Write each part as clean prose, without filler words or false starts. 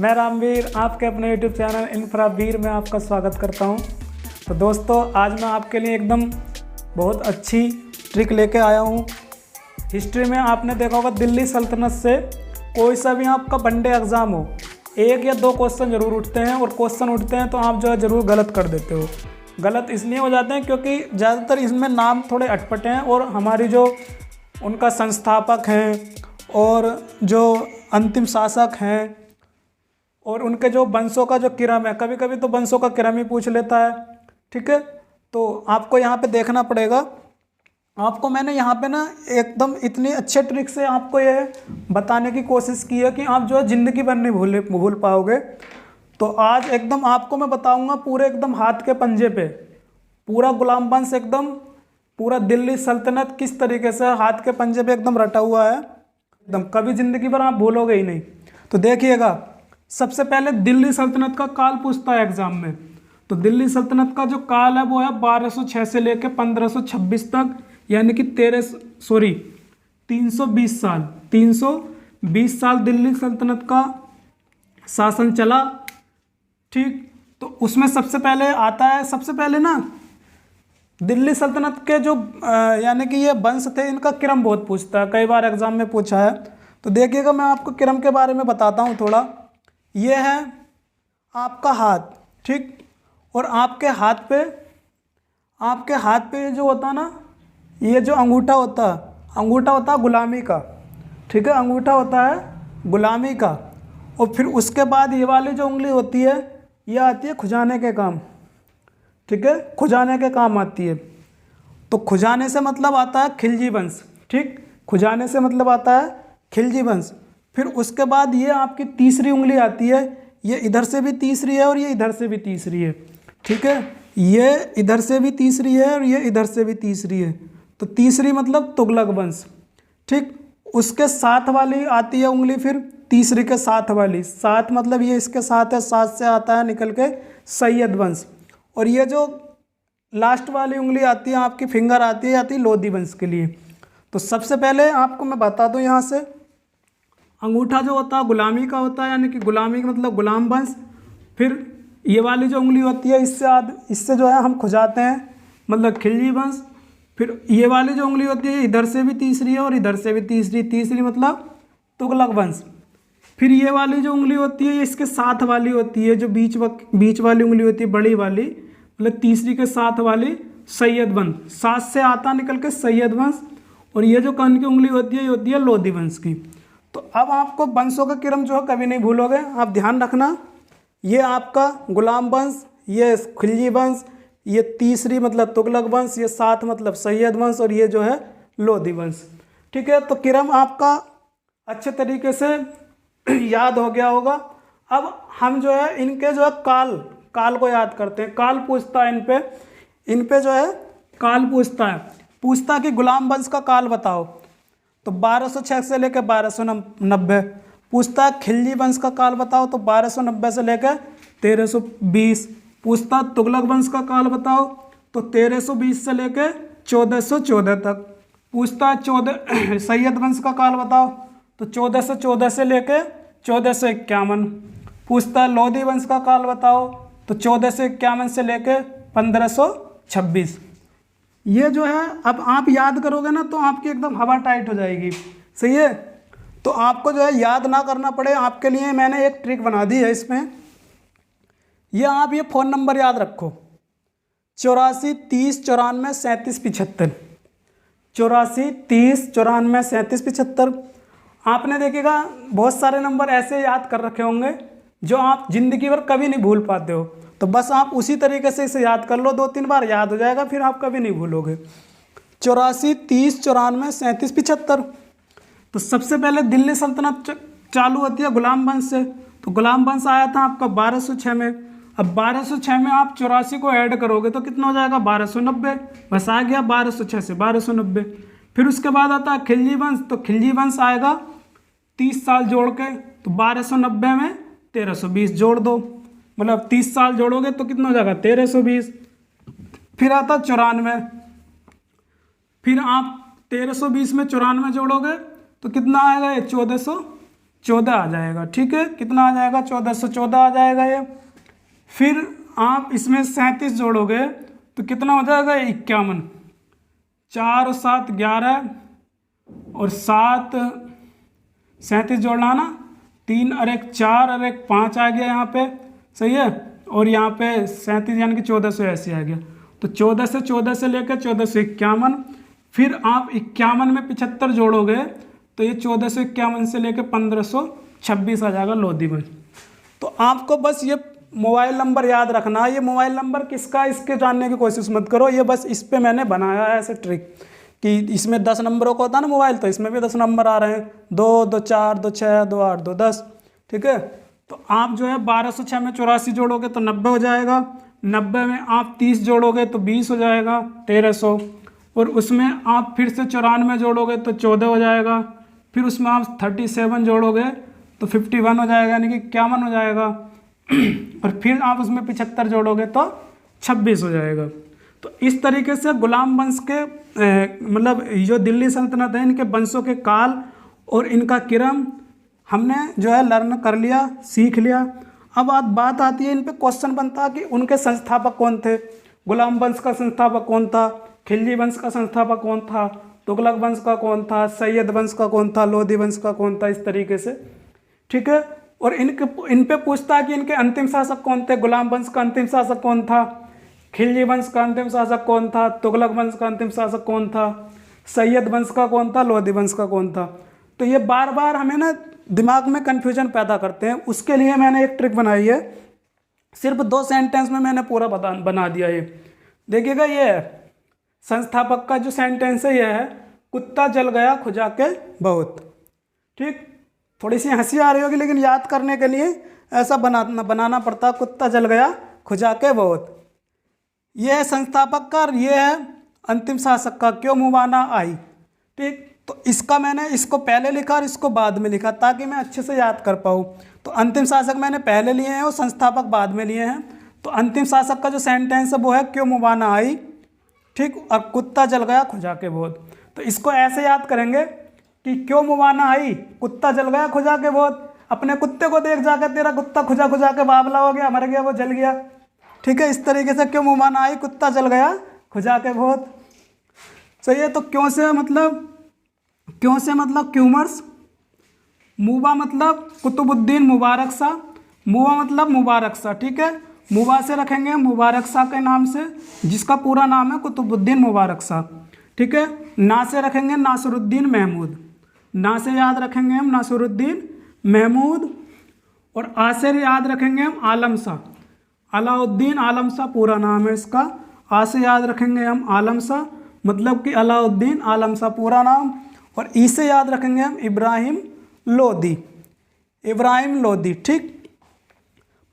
मैं रामवीर आपके अपने YouTube चैनल इंफ्रावीर में आपका स्वागत करता हूं। तो दोस्तों, आज मैं आपके लिए एकदम बहुत अच्छी ट्रिक लेके आया हूं। हिस्ट्री में आपने देखा होगा, दिल्ली सल्तनत से कोई सा भी आपका वनडे एग्ज़ाम हो, 1 या 2 क्वेश्चन ज़रूर उठते हैं, और क्वेश्चन उठते हैं तो आप जो है ज़रूर गलत कर देते हो। गलत इसलिए हो जाते हैं क्योंकि ज़्यादातर इसमें नाम थोड़े अटपटे हैं, और हमारी जो उनका संस्थापक हैं और जो अंतिम शासक हैं और उनके जो वंशों का जो क्रम है, कभी कभी तो वंशों का क्रम ही पूछ लेता है। ठीक है, तो आपको यहाँ पे देखना पड़ेगा। आपको मैंने यहाँ पे ना एकदम इतनी अच्छे ट्रिक से आपको ये बताने की कोशिश की है कि आप जो है ज़िंदगी भर नहीं भूल पाओगे। तो आज एकदम आपको मैं बताऊँगा पूरे एकदम हाथ के पंजे पे, पूरा गुलाम वंश एकदम, पूरा दिल्ली सल्तनत किस तरीके से हाथ के पंजे पे एकदम रटा हुआ है, एकदम कभी ज़िंदगी भर आप भूलोगे ही नहीं। तो देखिएगा, सबसे पहले दिल्ली सल्तनत का काल पूछता है एग्जाम में। तो दिल्ली सल्तनत का जो काल है वो है 1206 से लेकर 1526 तक, यानी कि 320 साल 320 साल दिल्ली सल्तनत का शासन चला। ठीक, तो उसमें सबसे पहले आता है, सबसे पहले ना दिल्ली सल्तनत के जो यानी कि ये वंश थे, इनका क्रम बहुत पूछता है, कई बार एग्जाम में पूछा है। तो देखिएगा, मैं आपको क्रम के बारे में बताता हूँ थोड़ा। ये है आपका हाथ, ठीक, और आपके हाथ पे जो होता है ना, ये जो अंगूठा होता है गुलामी का। ठीक है, अंगूठा होता है गुलामी का। और फिर उसके बाद ये वाली जो उंगली होती है, ये आती है खुजाने के काम। ठीक है, खुजाने के काम आती है। तो खुजाने से मतलब आता है खिलजी वंश। ठीक, खुजाने से मतलब आता है खिलजी वंश। फिर उसके बाद ये आपकी तीसरी उंगली आती है, ये इधर से भी तीसरी है और ये इधर से भी तीसरी है। ठीक है, ये इधर से भी तीसरी है और ये इधर से भी तीसरी है। तो तीसरी मतलब तुगलक वंश। ठीक, उसके साथ वाली आती है उंगली, फिर तीसरी के साथ वाली, साथ मतलब ये इसके साथ है, साथ से आता है निकल के सैयद वंश। और ये जो लास्ट वाली उंगली आती है आपकी, फिंगर आती है लोधी वंश के लिए। तो सबसे पहले आपको मैं बता दूं, यहाँ से अंगूठा जो होता है गुलामी का होता है, यानी कि गुलामी का मतलब गुलाम वंश। फिर ये वाली जो उंगली होती है, इससे जो है हम खुजाते हैं, मतलब खिलजी वंश। फिर ये वाली जो उंगली होती है, इधर से भी तीसरी है और इधर से भी तीसरी मतलब तुगलक वंश। फिर ये वाली जो उंगली होती है, ये इसके साथ वाली होती है, जो बीच वाली उंगली होती है, बड़ी वाली, मतलब तीसरी के साथ वाली सैयद वंश। साथ से आता निकल के सैयद वंश। और ये जो कान की उंगली होती है, ये होती है लोधी वंश की। तो अब आपको वंशों का क्रम जो है कभी नहीं भूलोगे, आप ध्यान रखना। ये आपका गुलाम वंश, ये खिलजी वंश, ये तीसरी मतलब तुगलक वंश, ये साथ मतलब सैयद वंश, और ये जो है लोधी वंश। ठीक है, तो क्रम आपका अच्छे तरीके से याद हो गया होगा। अब हम जो है इनके जो है काल को याद करते हैं। काल पूछता है इन पे जो है काल पूछता है कि गुलाम वंश का काल बताओ। तो 1206 से लेकर 1290 पूछता है। खिलजी वंश का काल बताओ, तो 1290 से लेकर 1320 पूछता। तुगलक वंश का काल बताओ, तो 1320 से लेकर 1414 तक पूछता है। सैयद वंश का काल बताओ, तो 1414 से लेकर 1451 पूछता है। लोधी वंश का काल बताओ, तो 1451 से लेकर 1526। ये जो है, अब आप याद करोगे ना तो आपकी एकदम हवा टाइट हो जाएगी। सही है, तो आपको जो है याद ना करना पड़े, आपके लिए मैंने एक ट्रिक बना दी है इसमें। आप ये फ़ोन नंबर याद रखो, 84 30 94 37 75। 84 30 94 37 75। आपने देखिएगा बहुत सारे नंबर ऐसे याद कर रखे होंगे जो आप जिंदगी भर कभी नहीं भूल पाते हो। तो बस आप उसी तरीके से इसे याद कर लो, 2-3 बार याद हो जाएगा, फिर आप कभी नहीं भूलोगे। 84 30 94 37 75। तो सबसे पहले दिल्ली सल्तनत चालू होती है गुलाम वंश से। तो गुलाम वंश आया था आपका 1206 में। अब 1206 में आप 84 को ऐड करोगे तो कितना हो जाएगा, 1290। बस आ गया 1206 से 1290। फिर उसके बाद आता है खिलजी वंश। तो खिलजी वंश आएगा 30 साल जोड़ के, तो 1290 में 1320 जोड़ दो, मतलब 30 साल जोड़ोगे तो कितना हो जाएगा, 1320। फिर आता 94। फिर आप 1320 में 94 जोड़ोगे तो कितना आएगा, ये 1400 14 आ जाएगा। ठीक है, कितना आ जाएगा? 1414 आ जाएगा ये। फिर आप इसमें 37 जोड़ोगे तो कितना हो जाएगा? 51। 4 और 7 11 और 7 37 जोड़ना ना, 3 और 1 4 और 1 5 आ गया यहाँ पे, सही है। और यहाँ पे 37 यानी कि 1480 आ गया। तो 14 से लेकर 1451, फिर आप 51 में 75 जोड़ोगे तो ये 1451 से लेकर 1526 आ जाएगा लोधी वंश। तो आपको बस ये मोबाइल नंबर याद रखना है। ये मोबाइल नंबर किसका, इसके जानने की कोशिश मत करो। ये बस इस पे मैंने बनाया है ऐसे ट्रिक कि इसमें 10 नंबरों का होता है ना मोबाइल, तो इसमें भी 10 नंबर आ रहे हैं, 2 2 4 2 6 2 8 2 10। ठीक है, तो आप जो है 1206 में 84 जोड़ोगे तो 90 हो जाएगा। 90 में आप 30 जोड़ोगे तो 20 हो जाएगा, 1300। और उसमें आप फिर से 94 जोड़ोगे तो 14 हो जाएगा। फिर उसमें आप 37 जोड़ोगे तो 51 हो जाएगा, यानी कि 51 हो जाएगा। और फिर आप उसमें 75 जोड़ोगे तो 26 हो जाएगा। तो इस तरीके से गुलाम वंश के मतलब जो दिल्ली सल्तनत है, इनके वंशों के काल और इनका क्रम हमने जो है लर्न कर लिया, सीख लिया। अब बात आती है, इन पे क्वेश्चन बनता है कि उनके संस्थापक कौन थे। गुलाम वंश का संस्थापक कौन था, खिलजी वंश का संस्थापक कौन था, तुगलक वंश का कौन था, सैयद वंश का कौन था, लोधी वंश का कौन था, इस तरीके से। ठीक है, और इन पे पूछता है कि इनके अंतिम शासक कौन थे। गुलाम वंश का अंतिम शासक कौन था, खिलजी वंश का अंतिम शासक कौन था, तुगलक वंश का अंतिम शासक कौन था, सैयद वंश का कौन था, लोधी वंश का कौन था। तो ये बार बार हमें ना दिमाग में कन्फ्यूजन पैदा करते हैं। उसके लिए मैंने एक ट्रिक बनाई है, सिर्फ 2 सेंटेंस में मैंने पूरा बना दिया। ये देखिएगा, ये संस्थापक का जो सेंटेंस है ये है, कुत्ता जल गया खुजा के बहुत। ठीक, थोड़ी सी हंसी आ रही होगी, लेकिन याद करने के लिए ऐसा बनाना पड़ता, कुत्ता जल गया खुजा के बहुत। ये है संस्थापक का, ये है अंतिम शासक का, क्यों मुवाना आई। ठीक, तो इसका मैंने इसको पहले लिखा और इसको बाद में लिखा ताकि मैं अच्छे से याद कर पाऊँ। तो अंतिम शासक मैंने पहले लिए हैं और संस्थापक बाद में लिए हैं। तो अंतिम शासक का जो सेंटेंस है वो है क्यों मुवाना आई। ठीक, और कुत्ता जल गया खुजा के बहुत। तो इसको ऐसे याद करेंगे कि क्यों मुवाना आई, कुत्ता जल गया खुजा के बहुत। अपने कुत्ते को देख जाकर तेरा कुत्ता खुजा खुजा के बावला हो गया, मर गया, वो जल गया। ठीक है, इस तरीके से क्यों मुवाना आई, कुत्ता जल गया खुजा के बहुत। सही है। तो क्यों से मतलब क्यूमर्स, मुबा मतलब कुतुबुद्दीन मुबारक शाह, मुबा मतलब मुबारक शाह। ठीक है, मुबा से रखेंगे मुबारक शाह के नाम से, जिसका पूरा नाम है कुतुबुद्दीन मुबारक शाह। ठीक है, ना से रखेंगे नासिरुद्दीन महमूद, ना से याद रखेंगे हम नासिरुद्दीन महमूद। और आ से याद रखेंगे हम आलम शाह, अलाउद्दीन आलम शाह पूरा नाम है इसका। आ से याद रखेंगे हम आलम शाह, मतलब कि अलाउद्दीन आलम शाह पूरा नाम। और ई से याद रखेंगे हम इब्राहिम लोधी, इब्राहिम लोधी। ठीक,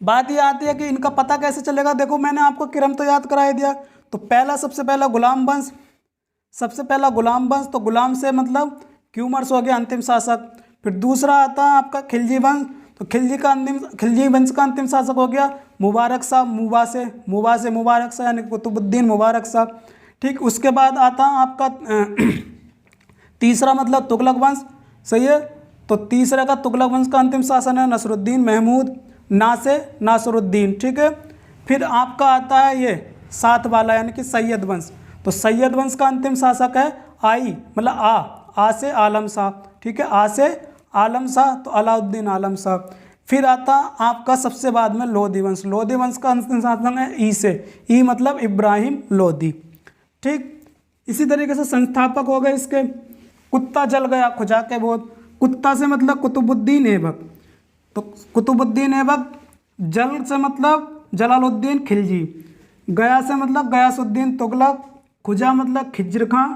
बात ये आती है कि इनका पता कैसे चलेगा। देखो, मैंने आपको क्रम तो याद करा दिया। तो सबसे पहला गुलाम वंश, सबसे पहला गुलाम वंश, तो गुलाम से मतलब क्यूमर्स हो गया अंतिम शासक। फिर दूसरा आता है आपका खिलजी वंश, तो खिलजी वंश का अंतिम शासक हो गया मुबारक शाह, मुबा से मुबारक शाह यानी कुतुबुद्दीन मुबारक शाह। ठीक, उसके बाद आता है आपका तीसरा मतलब तुगलक वंश। सही है, तो तीसरे का तुगलक वंश का अंतिम शासन है नसरुद्दीन महमूद, ना से नासरुद्दीन। ठीक है, फिर आपका आता है ये 7 वाला यानी कि सैयद वंश। तो सैयद वंश का अंतिम शासक है आई मतलब आ से आलम शाह। ठीक है, आ से आलम शाह, तो अलाउद्दीन आलम शाह। फिर आता आपका सबसे बाद में लोधी वंश, लोधी वंश का अंतिम शासक है ई से, ई मतलब इब्राहिम लोधी। ठीक, इसी तरीके से संस्थापक हो गए इसके। कुत्ता जल गया खुजा के बहुत, कुत्ता से मतलब कुतुबुद्दीन ऐबक, तो कुतुबुद्दीन ऐबक। जल से मतलब जलालुद्दीन खिलजी, गया से मतलब गयासुद्दीन तुगलक, खुजा मतलब खिज्र खां।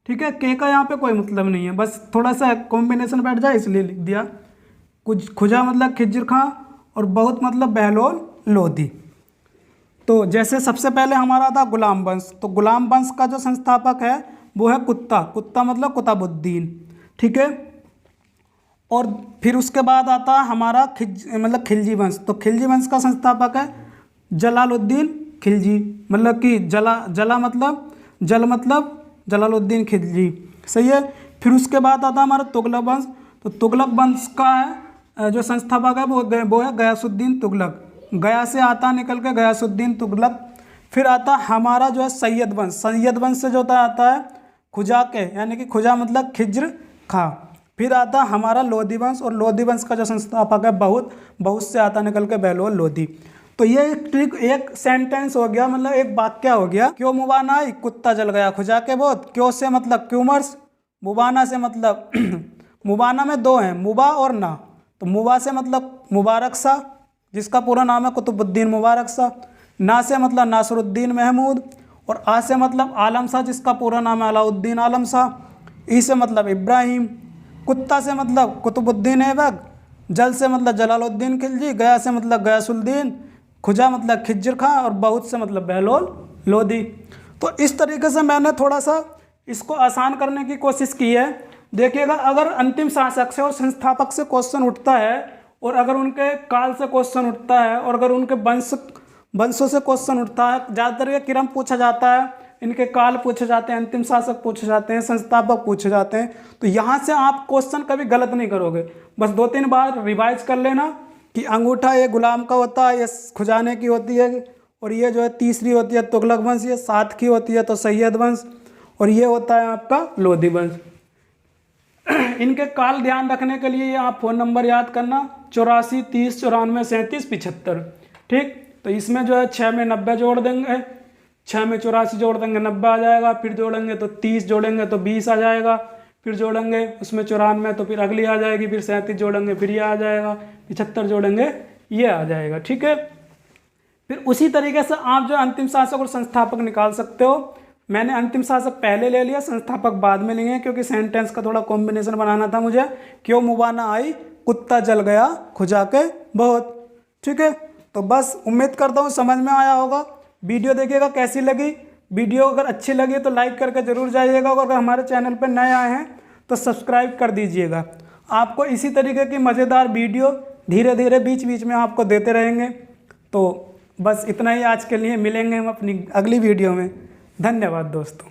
ठीक है, के का यहाँ पे कोई मतलब नहीं है, बस थोड़ा सा कॉम्बिनेशन बैठ जाए इसलिए लिख दिया। खुजा मतलब खिज्र खां और बहुत मतलब बहलोल लोधी। तो जैसे सबसे पहले हमारा था गुलाम वंश, तो गुलाम वंश का जो संस्थापक है वो है कुत्ता मतलब कुतुबुद्दीन। ठीक है, और फिर उसके बाद आता है हमारा मतलब खिलजी वंश, तो खिलजी वंश का संस्थापक है जलालुद्दीन खिलजी, मतलब कि जल मतलब जलालुद्दीन खिलजी। सही है। फिर उसके बाद आता है हमारा तुगलक वंश, तो तुगलक वंश का है जो संस्थापक है वो है गयासुद्दीन तुगलक। गया से आता निकल के गयासुद्दीन तुगलक। फिर आता हमारा जो है सैयद वंश। सैयद वंश से जो आता है खुजा के, यानी कि खुजा मतलब खिज्र खां। फिर आता हमारा लोधी वंश, और लोधी वंश का जो संस्थापक है बहुत से आता निकल के बहलोल लोधी। तो ये एक ट्रिक, एक सेंटेंस हो गया, मतलब एक वाक्य हो गया। क्यों मुबाना आई, कुत्ता जल गया खुजा के बहुत। क्यों से मतलब क्यूमर्स, मुबाना से मतलब मुबाना में दो हैं, मुबा और ना। तो मुबा से मतलब मुबारक शाह, जिसका पूरा नाम है कुतुबुद्दीन मुबारक शाह। ना से मतलब नासरुद्दीन महमूद, और आ से मतलब आलम शाह, जिसका पूरा नाम है अलाउद्दीन आलम शाह। ई से मतलब इब्राहिम। कुत्ता से मतलब कुतुबुद्दीन ऐबक। जल से मतलब जलालुद्दीन खिलजी। गया से मतलब गयासुद्दीन। खुजा मतलब खिज्र खां, और बहुत से मतलब बहलोल लोधी। तो इस तरीके से मैंने थोड़ा सा इसको आसान करने की कोशिश की है। देखिएगा, अगर अंतिम शासक से और संस्थापक से क्वेश्चन उठता है, और अगर उनके काल से क्वेश्चन उठता है, और अगर उनके वंशों से क्वेश्चन उठता है, ज़्यादातर ये क्रम पूछा जाता है, इनके काल पूछे जाते हैं, अंतिम शासक पूछे जाते हैं, संस्थापक पूछे जाते हैं। तो यहाँ से आप क्वेश्चन कभी गलत नहीं करोगे। बस 2-3 बार रिवाइज कर लेना कि अंगूठा ये गुलाम का होता है, ये खुजाने की होती है, और ये जो है तीसरी होती है तुगलक वंश, ये 7 की होती है तो सैयद वंश, और ये होता है आपका लोधी वंश। इनके काल ध्यान रखने के लिए आप फ़ोन नंबर याद करना 84 30 94 37 75। ठीक, तो इसमें जो है 6 में 90 जोड़ देंगे, 6 में 84 जोड़ देंगे 90 आ जाएगा। फिर जोड़ेंगे तो 30 जोड़ेंगे तो 20 आ जाएगा। फिर जोड़ेंगे उसमें 94 तो फिर अगली आ जाएगी। फिर 37 जोड़ेंगे फिर ये आ जाएगा। 75 जोड़ेंगे ये आ जाएगा। ठीक है, फिर उसी तरीके से आप जो अंतिम शासक और संस्थापक निकाल सकते हो। मैंने अंतिम शासक पहले ले लिया, संस्थापक बाद में लिए, क्योंकि सेंटेंस का थोड़ा कॉम्बिनेशन बनाना था मुझे। क्यों मुबाना आई, कुत्ता जल गया खुजा के बहुत। ठीक है, तो बस उम्मीद करता हूँ समझ में आया होगा। वीडियो देखिएगा कैसी लगी। वीडियो अगर अच्छी लगी तो लाइक करके ज़रूर जाइएगा, और अगर हमारे चैनल पर नए आए हैं तो सब्सक्राइब कर दीजिएगा। आपको इसी तरीके की मज़ेदार वीडियो धीरे धीरे बीच बीच में आपको देते रहेंगे। तो बस इतना ही आज के लिए, मिलेंगे हम अपनी अगली वीडियो में। धन्यवाद दोस्तों।